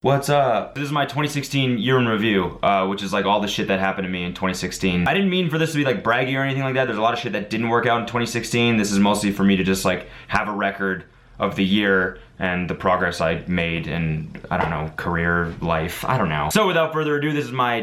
What's up? This is my 2016 year in review, which is like all the shit that happened to me in 2016. I didn't mean for this to be like braggy or anything like that. There's a lot of shit that didn't work out in 2016. This is mostly for me to just like have a record of the year and the progress I made in, I don't know, career, life, I don't know. So without further ado, this is my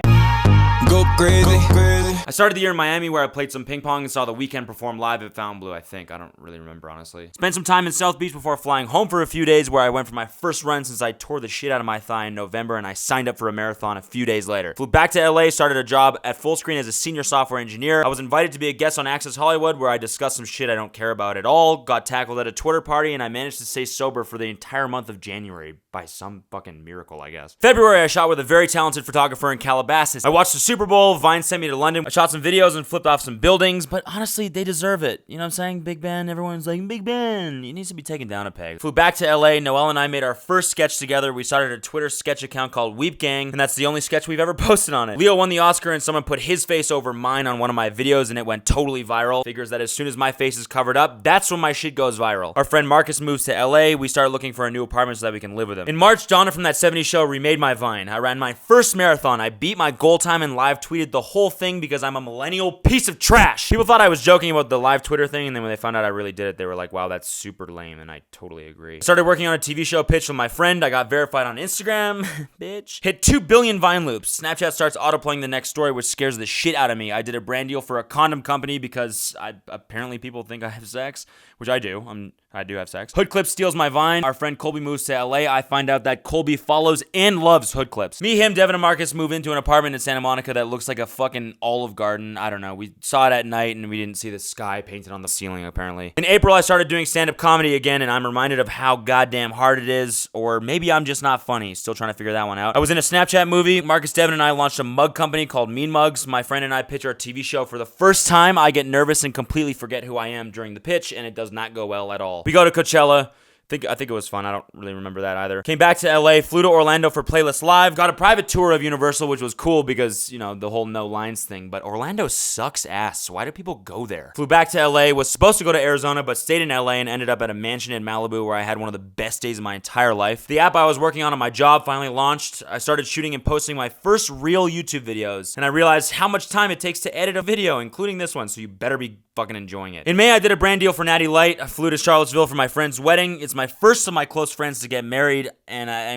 Go crazy. I started the year in Miami where I played some ping pong and saw The Weeknd perform live at Fountain Blue, I think. I don't really remember, honestly. Spent some time in South Beach before flying home for a few days where I went for my first run since I tore the shit out of my thigh in November and I signed up for a marathon a few days later. Flew back to LA, started a job at Fullscreen as a senior software engineer. I was invited to be a guest on Access Hollywood where I discussed some shit I don't care about at all, got tackled at a Twitter party, and I managed to stay sober for the entire month of January by some fucking miracle, I guess. February, I shot with a very talented photographer in Calabasas. I watched the Super Bowl, Vine sent me to London. I shot some videos and flipped off some buildings, but honestly, they deserve it. You know what I'm saying? Big Ben, everyone's like, Big Ben, he needs to be taken down a peg. Flew back to LA, Noelle and I made our first sketch together. We started a Twitter sketch account called Weep Gang, and that's the only sketch we've ever posted on it. Leo won the Oscar and someone put his face over mine on one of my videos and it went totally viral. Figures that as soon as my face is covered up, that's when my shit goes viral. Our friend Marcus moves to LA. We started looking for a new apartment so that we can live with him. In March, Donna from That 70s Show remade my Vine. I ran my first marathon. I beat my goal time and live tweeted the whole thing because I'm a millennial piece of trash. People thought I was joking about the live Twitter thing, and then when they found out I really did it, they were like, wow, that's super lame, and I totally agree. I started working on a TV show pitch with my friend. I got verified on Instagram, bitch. Hit 2 billion Vine loops. Snapchat starts autoplaying the next story, which scares the shit out of me. I did a brand deal for a condom company because apparently people think I have sex, which I do. I do have sex. Hood Clips steals my Vine. Our friend Colby moves to LA. I find out that Colby follows and loves Hood Clips. Me, him, Devin, and Marcus move into an apartment in Santa Monica that looks like a fucking Olive Garden. I don't know. We saw it at night and we didn't see the sky painted on the ceiling, apparently. In April, I started doing stand-up comedy again, and I'm reminded of how goddamn hard it is, or maybe I'm just not funny. Still trying to figure that one out. I was in a Snapchat movie. Marcus, Devin, and I launched a mug company called Mean Mugs. My friend and I pitch our TV show for the first time. I get nervous and completely forget who I am during the pitch, and it does not go well at all. We go to Coachella. I think it was fun. I don't really remember that either. Came back to LA, flew to Orlando for Playlist Live, got a private tour of Universal, which was cool because, you know, the whole no lines thing, but Orlando sucks ass, so why do people go there? Flew back to LA, was supposed to go to Arizona, but stayed in LA and ended up at a mansion in Malibu where I had one of the best days of my entire life. The app I was working on my job finally launched. I started shooting and posting my first real YouTube videos, and I realized how much time it takes to edit a video, including this one, so you better be fucking enjoying it. In May, I did a brand deal for Natty Light. I flew to Charlottesville for my friend's wedding. It's my first of my close friends to get married, and I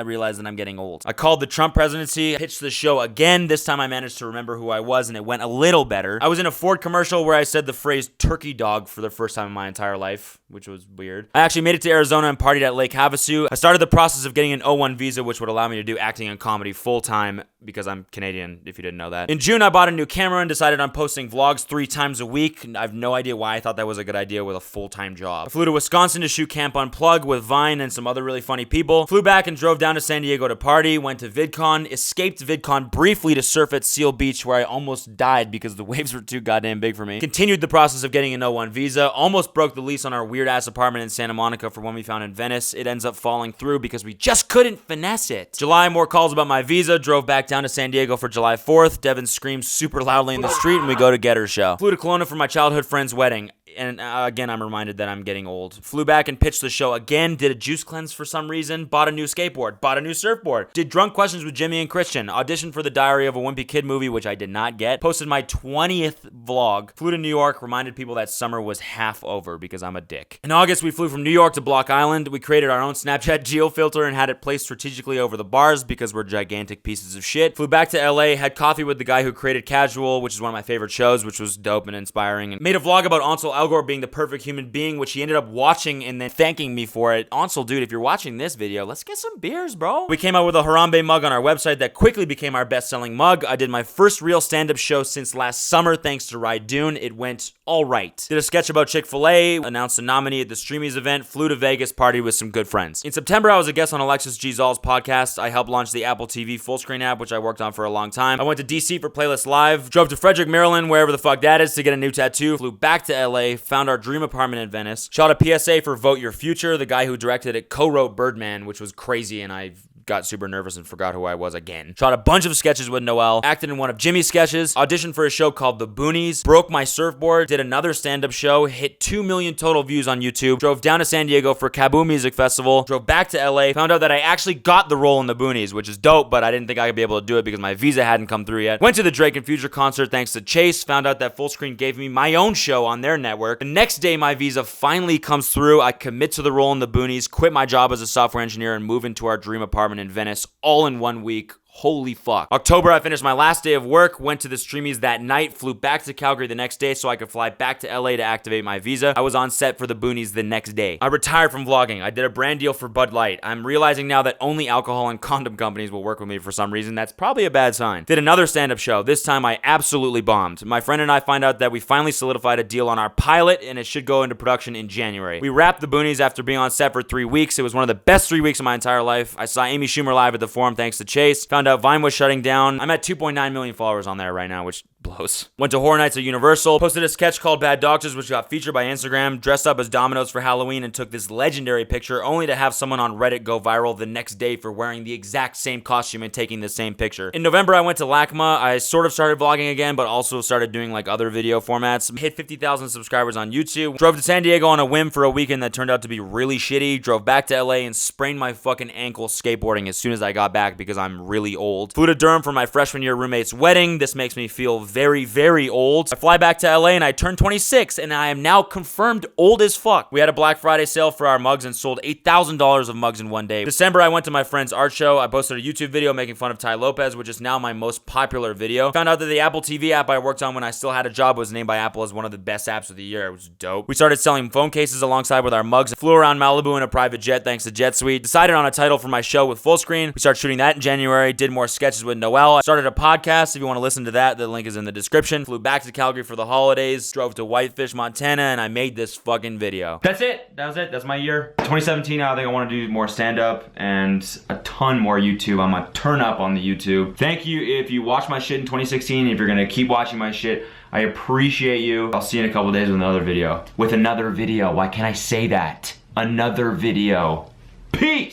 realized that I'm getting old. I called the Trump presidency, pitched the show again. This time I managed to remember who I was, and it went a little better. I was in a Ford commercial where I said the phrase turkey dog for the first time in my entire life, which was weird. I actually made it to Arizona and partied at Lake Havasu. I started the process of getting an O1 visa, which would allow me to do acting and comedy full-time because I'm Canadian, if you didn't know that. In June, I bought a new camera and decided on posting vlogs 3 times a week. I have no idea why I thought that was a good idea with a full-time job. I flew to Wisconsin to shoot Camp Unplugged with Vine and some other really funny people. Flew back and drove down to San Diego to party, went to VidCon, escaped VidCon briefly to surf at Seal Beach where I almost died because the waves were too goddamn big for me. Continued the process of getting an O1 visa, almost broke the lease on our weird-ass apartment in Santa Monica for one we found in Venice. It ends up falling through because we just couldn't finesse it. July, more calls about my visa, drove back down to San Diego for July 4th. Devin screams super loudly in the street and we go to get her show. Flew to Kelowna for my childhood friend's wedding. And again, I'm reminded that I'm getting old. Flew back and pitched the show again, did a juice cleanse for some reason, bought a new skateboard, bought a new surfboard, did drunk questions with Jimmy and Christian, auditioned for the Diary of a Wimpy Kid movie, which I did not get, posted my 20th vlog, flew to New York, reminded people that summer was half over because I'm a dick. In August, we flew from New York to Block Island. We created our own Snapchat geo filter and had it placed strategically over the bars because we're gigantic pieces of shit. Flew back to LA, had coffee with the guy who created Casual, which is one of my favorite shows, which was dope and inspiring, and made a vlog about Ansel Elgort being the perfect human being, which he ended up watching and then thanking me for it. Ansel, dude, if you're watching this video, let's get some beers, bro. We came out with a Harambe mug on our website that quickly became our best-selling mug. I did my first real stand-up show since last summer thanks to Ride Dune. It went all right. Did a sketch about Chick-fil-A, announced a nominee at the Streamies event, flew to Vegas, partied with some good friends. In September, I was a guest on Alexis G. Zall's podcast. I helped launch the Apple TV Fullscreen app, which I worked on for a long time. I went to DC for Playlist Live, drove to Frederick, Maryland, wherever the fuck that is, to get a new tattoo, flew back to LA, found our dream apartment in Venice, shot a PSA for Vote Your Future. The guy who directed it co-wrote Birdman, which was crazy, and I got super nervous and forgot who I was again. Shot a bunch of sketches with Noel, acted in one of Jimmy's sketches, auditioned for a show called The BOONIES, broke my surfboard, did another stand-up show, hit 2 million total views on YouTube, drove down to San Diego for Kaboom Music Festival, drove back to LA, found out that I actually got the role in The BOONIES, which is dope, but I didn't think I could be able to do it because my visa hadn't come through yet. Went to the Drake and Future concert thanks to Chase, found out that Fullscreen gave me my own show on their network. The next day my visa finally comes through, I commit to the role in The BOONIES, quit my job as a software engineer and move into our dream apartment in Venice, all in 1 week. Holy fuck. October, I finished my last day of work, went to the Streamies that night, flew back to Calgary the next day so I could fly back to LA to activate my visa. I was on set for the BOONIES the next day. I retired from vlogging. I did a brand deal for Bud Light. I'm realizing now that only alcohol and condom companies will work with me for some reason. That's probably a bad sign. Did another stand-up show. This time I absolutely bombed. My friend and I find out that we finally solidified a deal on our pilot and it should go into production in January. We wrapped the BOONIES after being on set for 3 weeks. It was one of the best 3 weeks of my entire life. I saw Amy Schumer live at the Forum thanks to Chase. Found out Vine was shutting down. I'm at 2.9 million followers on there right now, which blows. Went to Horror Nights at Universal, posted a sketch called Bad Doctors, which got featured by Instagram, dressed up as Dominoes for Halloween and took this legendary picture, only to have someone on Reddit go viral the next day for wearing the exact same costume and taking the same picture. In November, I went to LACMA. I sort of started vlogging again, but also started doing like other video formats. Hit 50,000 subscribers on YouTube. Drove to San Diego on a whim for a weekend that turned out to be really shitty. Drove back to LA and sprained my fucking ankle skateboarding as soon as I got back because I'm really old. Flew to Durham for my freshman year roommate's wedding. This makes me feel very, very old. I fly back to LA and I turned 26 and I am now confirmed old as fuck. We had a Black Friday sale for our mugs and sold $8,000 of mugs in one day. December, I went to my friend's art show. I posted a YouTube video making fun of Ty Lopez, which is now my most popular video. Found out that the Apple TV app I worked on when I still had a job was named by Apple as one of the best apps of the year. It was dope. We started selling phone cases alongside with our mugs. Flew around Malibu in a private jet thanks to Jet Suite. Decided on a title for my show with Fullscreen. We started shooting that in January. Did more sketches with Noel. I started a podcast. If you want to listen to that, the link is in the description. Flew back to Calgary for the holidays, drove to Whitefish, Montana, and I made this fucking video. That's it. That was it. That's my year. 2017, I think I want to do more stand-up and a ton more YouTube. I'm gonna turn up on the YouTube. Thank you if you watched my shit in 2016. If you're gonna keep watching my shit, I appreciate you. I'll see you in a couple days with another video. Why can't I say that? Another video. Peace!